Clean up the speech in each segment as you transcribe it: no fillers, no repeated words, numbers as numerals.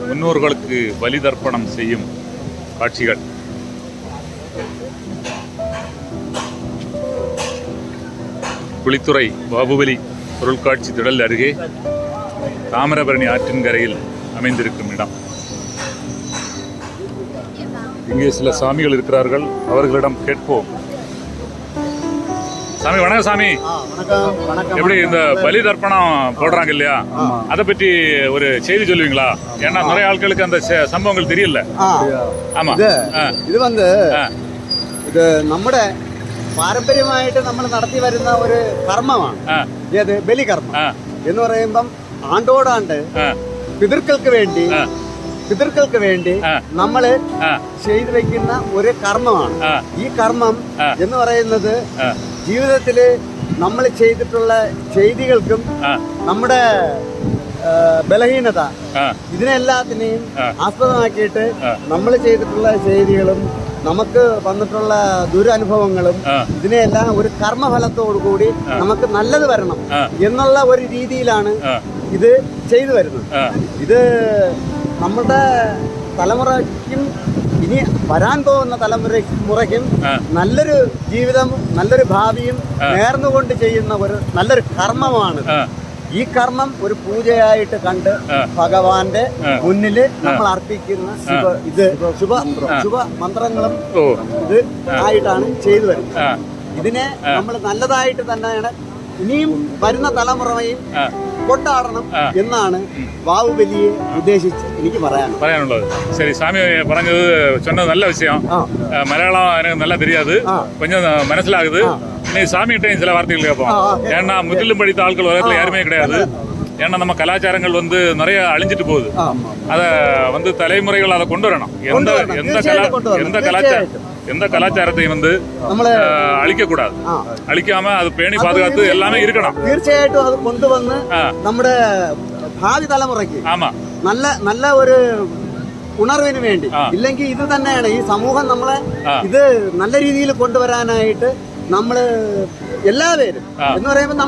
முன்னோர்களுக்கு பலி தர்ப்பணம் செய்யும் காட்சிகள். குளித்துறை பாபுபலி பொருட்காட்சி திடல் அருகே தாமிரபரணி ஆற்றின் கரையில் அமைந்திருக்கும் இடம். இங்கே சில சாமிகள் இருக்கிறார்கள், அவர்களிடம் கேட்போம். சாமி வணக்கம். சாமி எப்படி இந்த பலி தர்ப்பணம் போடுறாங்க இல்லையா, அதை பற்றி ஒரு செய்தி சொல்லுவீங்களா? ஏன்னா நிறைய ஆட்களுக்கு அந்த சம்பவங்கள் தெரியல. ஆமா, ഇത് വന്ന് ഇത് നമ്മുടെ പാരമ്പര്യമായിട്ട് നമ്മൾ നടത്തി വരുന്ന ഒരു കർമ്മമാണ്. ഏത് ബലികർമ്മം എന്ന് പറയുമ്പം ആണ്ടോടാണ്ട് പിതൃക്കൾക്ക് വേണ്ടി നമ്മള് ചെയ്തു വെക്കുന്ന ഒരു കർമ്മമാണ്. ഈ കർമ്മം എന്ന് പറയുന്നത് ജീവിതത്തില് നമ്മൾ ചെയ്തിട്ടുള്ള ചെയ്തികൾക്കും നമ്മുടെ ബലഹീനത ഇതിനെല്ലാത്തിനെയും ആസ്പദമാക്കിയിട്ട് നമ്മൾ ചെയ്തിട്ടുള്ള ചെയ്തികളും നമുക്ക് വന്നിട്ടുള്ള ദുരനുഭവങ്ങളും ഇതിനെല്ലാം ഒരു കർമ്മഫലത്തോടു കൂടി നമുക്ക് നല്ലത് വരണം എന്നുള്ള ഒരു രീതിയിലാണ് ഇത് ചെയ്തു വരുന്നത്. ഇത് നമ്മുടെ തലമുറയ്ക്കും ഇനി വരാൻ പോകുന്ന തലമുറയ്ക്കും നല്ലൊരു ജീവിതം, നല്ലൊരു ഭാവിയും നേർന്നുകൊണ്ട് ചെയ്യുന്ന ഒരു നല്ലൊരു കർമ്മമാണ്. ഈ കർമ്മം ഒരു പൂജയായിട്ട് കണ്ട് ഭഗവാന്റെ മുന്നില് നമ്മൾ അർപ്പിക്കുന്ന ശുഭ മന്ത്രങ്ങളും ഇത് ആയിട്ടാണ് ചെയ്തു വരുന്നത്. ഇതിനെ നമ്മൾ നല്ലതായിട്ട് തന്നെയാണ് ഇനിയും വരുന്ന തലമുറയും കൊണ്ടാടണം എന്നാണ് ബാഹുബലിയെ ഉദ്ദേശിച്ച് എനിക്ക് പറയാനുള്ളത്. சரி, சாமி പറഞ്ഞது சொன்னது நல்ல விஷயம். மலையாளம் எனக்கு நல்லா தெரியாது, கொஞ்சம் மனசிலாகுது. இன்னைக்கு சாமிகிட்டையும் சில வார்த்தைகள் கேட்போம். ஏன்னா முற்றிலும் படித்த ஆட்கள் உலகத்தில் யாருமே கிடையாது. ஏன்னா நம்ம கலாச்சாரங்கள் நிறைய அழிஞ்சிட்டு போகுது. அதை தலைமுறைகள் அதை கொண்டு வரணும். எந்த கலாச்சாரத்தையும் அழிக்க கூடாது. அழிக்காம அது பேணி பாதுகாத்து எல்லாமே இருக்கணும். തീർച്ചയായിട്ടും അത് കൊണ്ടുവന്ന് നമ്മുടെ ഭാവി തലമുറയ്ക്ക് നല്ല ഒരു ഉണർവിന് വേണ്ടി, ഇല്ലെങ്കിൽ ഇത് തന്നെയാണ് ഈ സമൂഹം നമ്മളെ ഇത് നല്ല രീതിയിൽ കൊണ്ടുവരാനായിട്ട് നമ്മള് എല്ലാവരും എന്ന് പറയുമ്പോൾ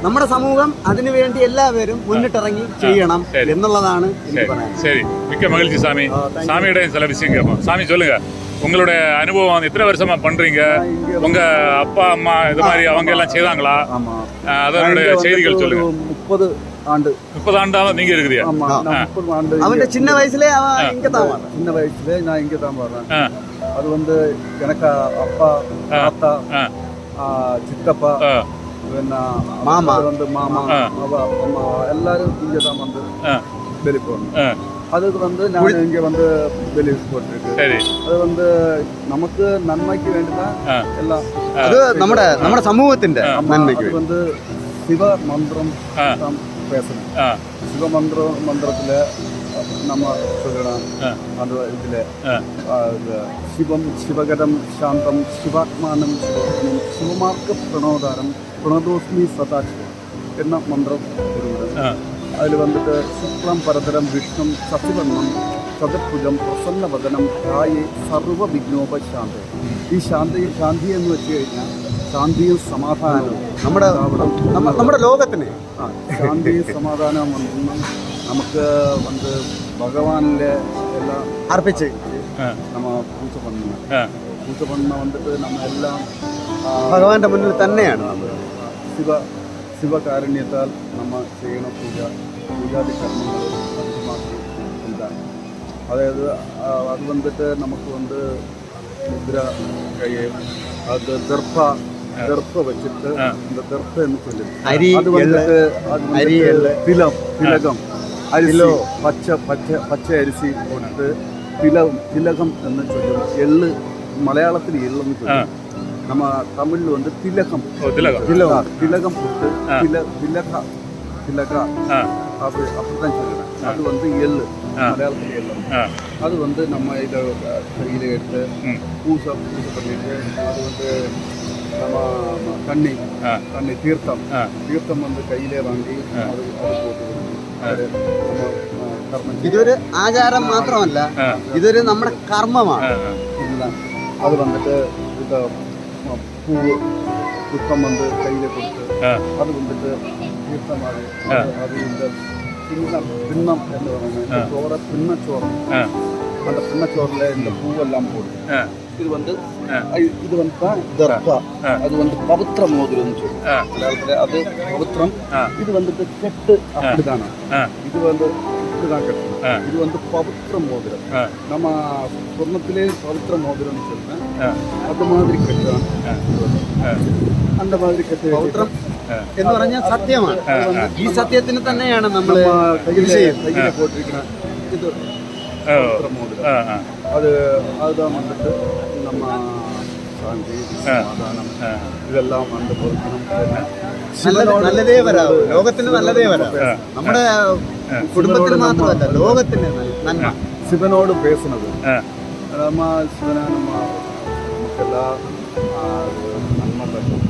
നമ്മുടെ സമൂഹം അതിനുവേണ്ടി എല്ലാവരും മുന്നിട്ടിറങ്ങി ചെയ്യണം എന്നുള്ളതാണ് എനിക്ക് പറയാൻ. சரி, மிக்க மகிழ்ச்சி சாமி. சாமியோட சில விஷயம் கேட்போம். சாமி சொல்லுங்க, உங்களுடைய அனுபவம் எத்தனை வருஷமா பண்றீங்க? உங்க அப்பா அம்மா இது மாதிரி அவங்க எல்லாம் செய்தாங்களா? அதனுடைய செய்திகள் சொல்லுங்க. 30 ஆண்டா நீங்க இருக்கிறீங்க. அவன் சின்ன வயசுல நான் இங்க தான் வர்றேன். அது எனக்கு அப்பா, தாத்தா, சித்தப்பா, மாமா, மாமா எல்லாரும் இங்க தான் வெளி போகணும். அதுக்கு நான் இங்க வெளி போட்டிருக்கு. அது நமக்கு நன்மைக்கு வேண்டிதான் எல்லாம். அது നമ്മുടെ സമൂഹത്തിന്റെ നന്മയ്ക്ക് சிவ மந்திரம் தான் பேசணும். சிவ மந்திரத்துல நம்ம சொல்லலாம். அது இதுல சிவம் சிவகரம் சாந்தம் சிவாத்மானம் சிவம் சிவமார்க்க பிரணோதாரம் பிரணதோஸ்மி சதாட்சி என்ன மந்திரம் அதில் சுக்லம் பரதரம் விஷ்ணு சசிவர்ணம் சதற்புஜம் പ്രസന്നവദനം ഹായേ സർവ വിഘ്നോപശാന്തി. ഈ ശാന്തി എന്ന് വെച്ച് കഴിഞ്ഞാൽ ശാന്തിയും സമാധാനവും നമ്മുടെ ലോകത്തിന് ശാന്തിയും സമാധാനവും നമുക്ക് ഭഗവാനിലെ എല്ലാം അർപ്പിച്ച് നമ്മ പൂജ பண்ண നമ്മ എല്ലാം ഭഗവാന്റെ മുന്നിൽ തന്നെയാണ്. ശിവകാരുണ്യത്താൽ നമ്മൾ ചെയ്യണ പൂജാതി കർമ്മങ്ങൾ അധികമാക്കി എന്താണ്. അതായത് അത് നമുക്ക് മുദ്ര കയ്യെ അത് ദർഭ വെച്ചിട്ട് ദർഭ എന്ന് ചൊല്ലും. തിലകം അരിലോ പച്ച അരിസി കൊടുത്ത് തിലകം എന്ന് ചൊല്ലും. എള്ള് മലയാളത്തിൽ എള്ളെന്ന് ചൊല്ലും. நம்ம தமிழ்ல திலகம் திலகம் போட்டு திலகா அப்படிதான் சொல்லுவேன். அது எள்ளு, மலையாளத்தில் எள்ளு. அது நம்ம இதை கையில எடுத்து பூசை பண்ணிட்டு அது நம்ம தண்ணி தீர்த்தம் கையிலே வாங்கி அது போட்டு ഇതൊരു ആചാരം മാത്രമല്ല, ഇതൊരു നമ്മുടെ കർമ്മമാണ്. അത് ഇത് പൂവ് പുഷ്പം கையில் கொடுத்து அது തീർത്ഥമായി അത് പിണ്ണം എന്ന് പറയുന്നത് ചോറ് പിണ്ണച്ചോറ്. அந்த பின்னச்சோறுல இந்த பூவெல்லாம் போடும். இது வந்து தான் தர்ப. அது வந்து பவித்திர மோதிரம்னு சொல்லுவோம் மலையாளத்துல. அது பவித்திரம். இது வந்துட்டு கெட்டு அப்படிதானே. இது வந்து இப்படிதான் கட்டணும். இது வந்து பவித்திர மோதிரம். நம்ம சொர்ணத்திலே பவித்திர மோதிரம்னு சொல்றேன். அது மாதிரி கட்டுறான். அந்த மாதிரி കെട്ട് പൗത്രം എന്ന് പറഞ്ഞാൽ സത്യമാണ്. ഈ സത്യത്തിന് തന്നെയാണ് നമ്മൾ കയ്യിലെ പോട്ടിരിക്കുന്ന ഇത് അത് அதுதான் வந்துட்டு நம்ம சாந்தி சமாதானம் ഇതെല്ലാം കണ്ട് പൊറുക്കണം. നല്ലതേ വരാവൂ, ലോകത്തിന് നല്ലതേ വരാവൂ. നമ്മുടെ കുടുംബത്തിന് മാത്രമല്ല, ലോകത്തിന് നന്മ. ശിവനോട് പേசுனது நம்ம ശിവനെ നമുക്കെല്ലാ നന്മ പറ്റും.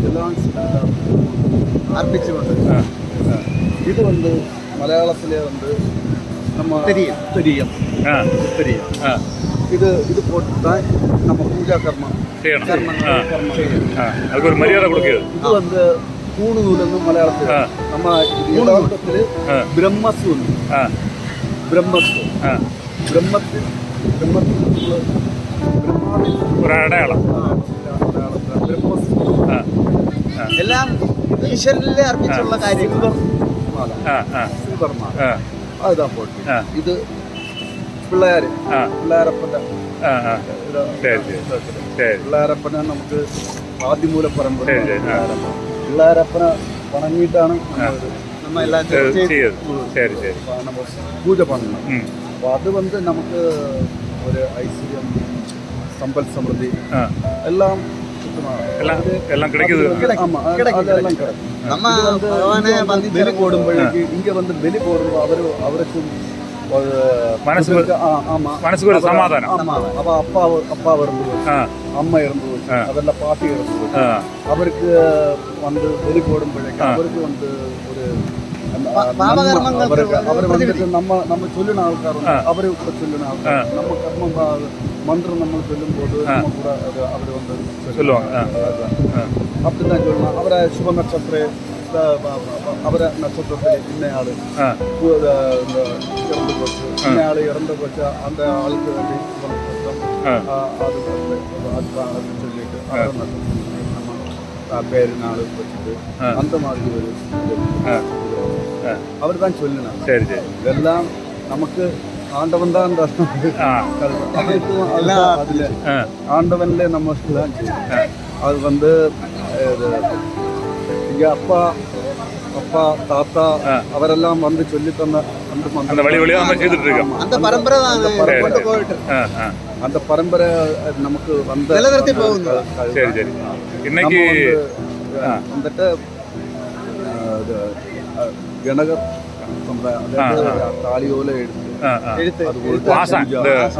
എല്ലാം അർപ്പിച്ചുകൊണ്ട് இது வந்து மலையாளத்திலே வந்து நம்ம தெரியும். இது போட்டு தான் நம்ம பூஜா கர்மம் செய்யணும். அதுக்கு ஒரு மரியாதை கொடுக்குது. இது வந்து பூணூல்னு மலையாளத்தில் நம்ம யூனத்தில் பிரம்மசூல். பிரம்மத்தில் ഒരു അടയാളം. എല്ലാം ഈശ്വരനിലെ അർപ്പിച്ചുള്ള കാര്യങ്ങൾ. அதுதான் போட்டு இது പിള്ളേരപ്പൻ്റെ പിള്ളേരപ്പനെ നമുക്ക് ആദ്യമൂല പരമ്പര. പിള്ളേരപ്പനെ വണങ്ങിയിട്ടാണ് நம்ம பூஜை பண்ணணும். അപ്പോൾ അത് வந்து നമുക്ക് ഒരു ഐശ്വര്യം സമ്പൽ സമൃദ്ധി എല്ലാം எல்லாம் கிடைக்குது. அதெல்லாம் கிடைக்கும். நம்ம பகவானே வந்து ബലി போடும்போது இங்க வந்து பலி போடும்போது அவருக்கும் മനസ്സിന് ഒരു സമാധാനം. അപ്പൊ அப்பா இறந்து போச்சு, അമ്മ ഇറந்து போச்சு, அதெல்லாம் பாட்டி இறந்து போச்சு. அவருக்கு வந்து பலி போடும்போഴേക്കും അവർക്ക് வந்து ഒരു അവർ വന്നിട്ട് നമ്മ ചൊല്ലുന്ന ആൾക്കാരുണ്ട്. അവർ ഇവിടെ ചൊല്ലുന്ന ആൾക്കാർ നമ്മ കർമ്മ മന്ത്രം നമ്മൾ ചൊല്ലുമ്പോൾ നമ്മൾ കൂടെ അവർ വന്ന് அப்படிதான் சொல்லணும். அவரை சுப நட்சத்திர அவரை நட்சத்திரத்தில் இன்னையாள் இறந்து போச்சு, இன்னையாள் இறந்து போச்சு, அந்த ஆளுக்கு வேண்டி சுப நட்சத்திரம் அது அது சொல்லிட்டு அவரை நட்சத்திரம் நம்ம பேரு நாள் வச்சுட்டு அந்த மாதிரி ஒரு அவர் தான் சொல்லணும். சரி சரி. இதெல்லாம் நமக்கு ஆண்டவன் தான் அதுல ஆண்டவன்ல நமக்கு தான் அது வந்து இங்க அப்பா தாத்தா அவரெல்லாம் வந்து சொல்லி தந்த அந்த வழி வழியா நம்ம செய்துட்டு இருக்கோம். அந்த பரம்பரை கொண்டு போயிட்டு அந்த பரம்பரை நமக்கு வந்து நிலநிறுத்தி போகுது. சரி சரி. இன்னைக்கு வந்துட்டு ഗണകർ താളിയോല എടുത്ത്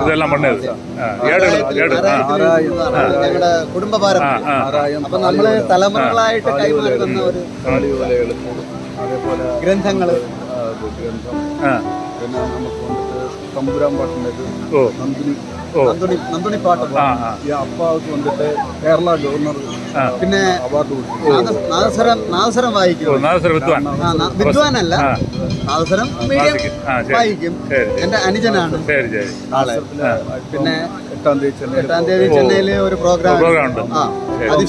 ഇതെല്ലാം പണ്ടത് ഞങ്ങളുടെ കുടുംബ പാരമ്പര്യം. അപ്പൊ നമ്മള് തലമുറകളായിട്ട് കൈമാറി വന്ന ഒരു താളിയോല എടുത്ത് അതേപോലെ ഗ്രന്ഥങ്ങള്. പിന്നെ നമുക്ക് വന്നിട്ട് തമ്പുരാൻ പാട്ടുണ്ടായത് നന്ദുണി പാട്ട്. ഈ അപ്പാவுக்கு വന്നിട്ട് കേരള ഗവർണർ പിന്നെ അവാർഡ് കൊടുത്തു. നാദസ്വരം വായിക്കും. വിദ്വാനല്ല, നാദസ്വരം മീഡിയം വായിക്കും. എന്റെ അനുജനാണ്. പിന്നെ 8-ാം തീയതി ചെന്നൈയില് ഒരു പ്രോഗ്രാം ഉണ്ട്. അത്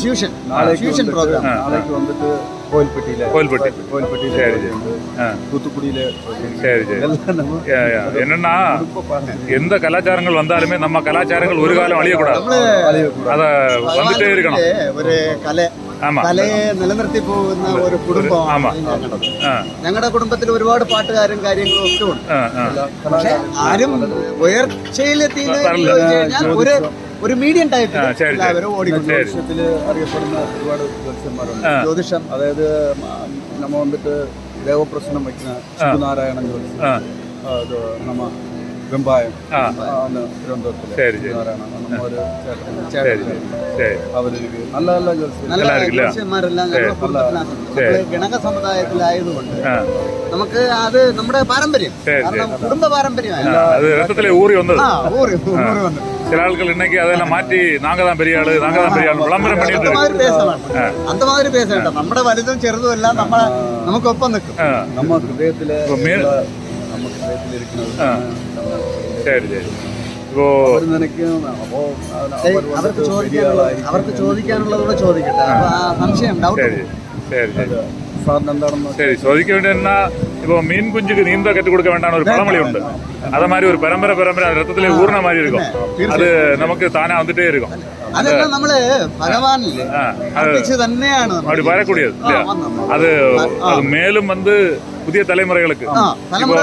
ഫ്യൂഷൻ പ്രോഗ്രാം. നാളേക്ക് വന്നിട്ട് கோயில்பட்டியில தூத்துக்குடியில. என்னன்னா எந்த கலாச்சாரங்கள் வந்தாலுமே நம்ம கலாச்சாரங்கள் ஒரு காலம் அழியக்கூடாது. அத வந்துட்டே இருக்கணும். ഒരു കലയെ നിലനിർത്തി പോകുന്ന ഒരു കുടുംബമാണ് ഞങ്ങളുടെ കുടുംബത്തിൽ. ഒരുപാട് പാട്ടുകാരും കാര്യങ്ങളും ഒക്കെ ഉണ്ട്. പക്ഷെ ആരും ഉയർച്ചയിലെത്തിയില്ല. ഒരു മീഡിയം ടൈപ്പ് ജ്യോതിഷത്തില് അറിയപ്പെടുന്ന ഒരുപാട് ജ്യോതിഷന്മാരുണ്ട്. ജ്യോതിഷം അതായത് നമ്മ വന്നിട്ട് ദേവപ്രശ്നം വയ്ക്കുന്ന ശിവനാരായണൻ ജ്യോതിഷം, നമ്മ വെമ്പായം തിരുവനന്തപുരത്തിലെ നാരായണ നമ്മ ഒരു അവർക്ക് നല്ല നല്ല ജ്യോതിഷന്മാരെല്ലാം ഞങ്ങളുടെ കുടുംബത്തിനകത്തുണ്ട്. ഗണക സമുദായത്തിലായതുകൊണ്ട് നമുക്ക് അത് നമ്മുടെ പാരമ്പര്യം, കാരണം കുടുംബ പാരമ്പര്യമാണ്. ഊറി വന്നത്. சில ஆட்கள் இன்னைக்கு அதெல்லாம் மாற்றி நாங்க தான் பெரிய ஆளு விளம்பரம் பண்ணிட்டு அந்த மாதிரி இருக்கு. பேச வேண்டாം. அந்த மாதிரி பேச വേണ്ട. നമ്മുടെ വലുതും ചെറുതും എല്ലാം നമ്മളെ നമുക്കൊപ്പം നിൽക്കും. நம்ம ஹிருதயத்திலே இப்போ மேல் நம்ம ஹிருதயத்தில் இருக்கிறது சரி சரி இப்போ അവർ നിനക്കും അപ്പോ അവർക്ക് ചോദിക്കാനുള്ളതൂടെ ചോദിക്കട്ടെ. അപ്പൊ ആ സംശയം ഡൗട്ട് சரி சரி சரி സാറിന് എന്താണെന്ന് சரி ചോദിக்க வேண்டியதுன்னா இப்போ மீன் குஞ்சுக்கு நீந்த கற்றுக் கொடுக்க வேண்டாம் ஒரு பழமொழி உண்டு. அத மாதிரி ஒரு பரம்பரை ரத்தத்திலே ஊர்ன மாதிரி இருக்கும். அது நமக்கு தானா வந்துட்டே இருக்கும். അതെല്ലാം നമ്മള് ഭഗവാനില്ലേ അർപ്പിച്ച് തന്നെയാണ് அப்படி வரக்கூடியது இல்லையா? அது அது மேலும் வந்து புதிய தலைமுறைகளுக்கு இப்போ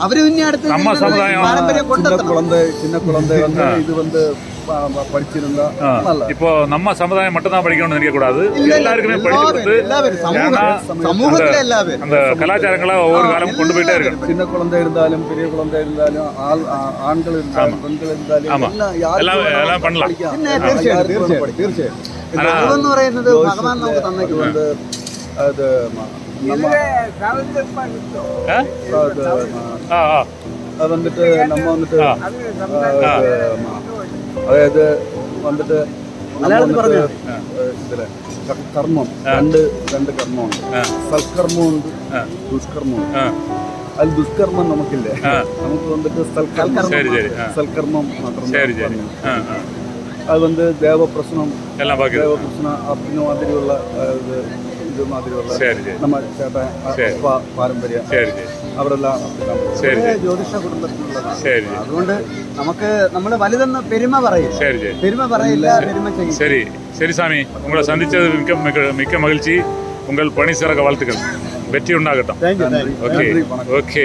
അവര് പിന്നെ അടുത്ത് நம்ம சமுதாயம் പാരമ്പര്യം കൊണ്ടെത്തണം. சின்ன குழந்தை வந்து இது வந்து படிச்சிருந்தா நல்லா இப்போ நம்ம சமுதாயம் மட்டும் தான் படிக்கணும்னு நினைக்க கூடாது. எல்லாருக்குமே படிச்சு கொடுத்து എല്ലാവരും ஏன்னா സമൂഹത്തിലെ എല്ലാവരും அந்த கலாச்சாரங்களை ஒவ்வொரு காலமும் கொண்டு போயிட்டே இருக்கணும். சின்ன குழந்தை இருந்தாலும் பெரிய குழந்தை இருந்தாலும் ஆண்கள் இருந்தாலும் பெண்கள் இருந்தாலும் ஆமா. எல்லாம் பண்ணலாம். പിന്നെ തീർച്ചയായും എന്ന് പറയുന്നത് ഭഗവാൻ നമുക്ക് തന്നേക്കും. வந்து அது நம்ம அது வந்துட்டு நம்ம வந்துட்டு അതായത് വന്നിട്ട് മലയാളത്തിൽ പറഞ്ഞു ഇതില് കർമ്മം രണ്ട് കർമ്മമുണ്ട്. സൽക്കർമ്മമുണ്ട്, ദുഷ്കർമ്മമുണ്ട്. അതിൽ ദുഷ്കർമ്മം നമുക്കില്ലേ, നമുക്ക് വന്നിട്ട് സൽക്കർമ്മം മാത്രം. അത് വന്ന് ദേവപ്രശ്നം അപ്പിന് മാതിരിയുള്ള ഇത് മാതിരിയുള്ള നമ്മുടെ ചേട്ടൻ പാരമ്പര്യം അവരെല്ലാം ജ്യോതിഷ കുടുംബത്തിലുള്ളതാണ്. അതുകൊണ്ട് നമുക്ക് നമ്മള് വലുതെന്ന് പെരുമ പറയും, പെരുമ പറയില്ല, പെരുമ ചെയ്യും. சரி சரி சாமி, உங்களை சந்திச்சது மிக்க மகிழ்ச்சி. உங்கள் பணி சிறக்க வாழ்த்துக்கள். வெற்றி உண்டாகட்டும். Thank you. Okay okay